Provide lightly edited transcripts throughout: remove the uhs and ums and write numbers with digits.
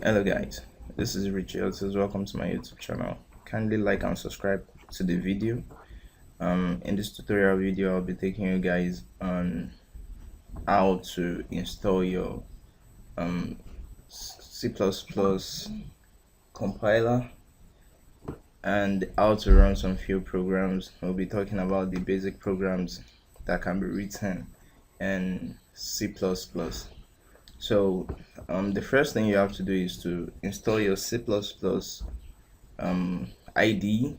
Hello guys, this is Richard. Welcome to my YouTube channel. Kindly like and subscribe to the video. In this tutorial video, I'll be taking you guys on how to install your C++ compiler and how to run some few programs. We'll be talking about the basic programs that can be written in C++. So the first thing you have to do is to install your C++ IDE.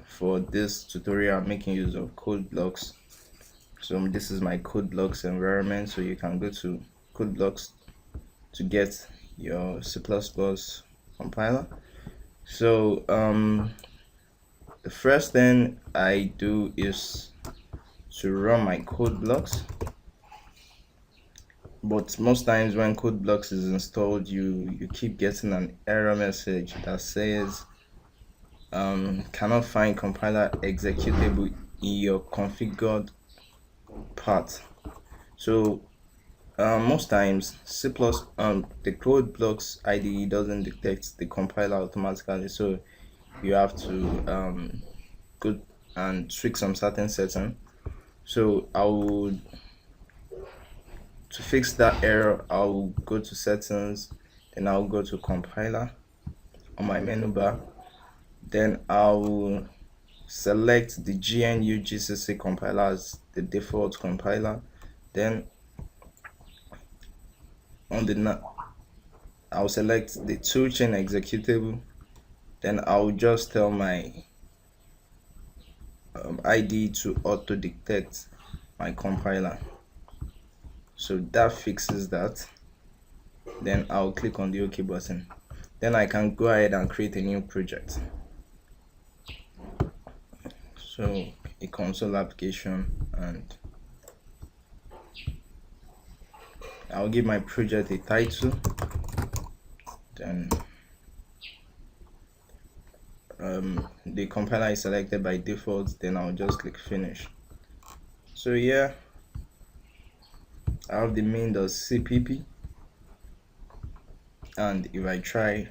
For this tutorial, I'm making use of CodeBlocks. So this is my CodeBlocks environment. So you can go to CodeBlocks to get your C++ compiler. So the first thing I do is to run my CodeBlocks. But most times when CodeBlocks is installed, you keep getting an error message that says cannot find compiler executable in your configured path. So most times the CodeBlocks IDE doesn't detect the compiler automatically, so you have to go and tweak some certain setting. So to fix that error, I'll go to settings, then I'll go to compiler on my menu bar. Then I'll select the GNU GCC compiler as the default compiler. Then I'll select the toolchain executable. Then I'll just tell my IDE to auto detect my compiler. So that fixes that. Then I'll click on the OK button. Then I can go ahead and create a new project. So a console application, and I'll give my project a title. Then the compiler is selected by default. Then I'll just click finish. So yeah, I have the main.cpp, and if I try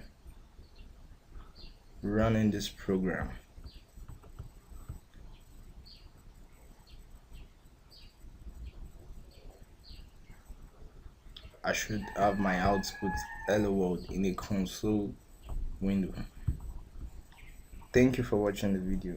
running this program, I should have my output hello world in a console window. Thank you for watching the video.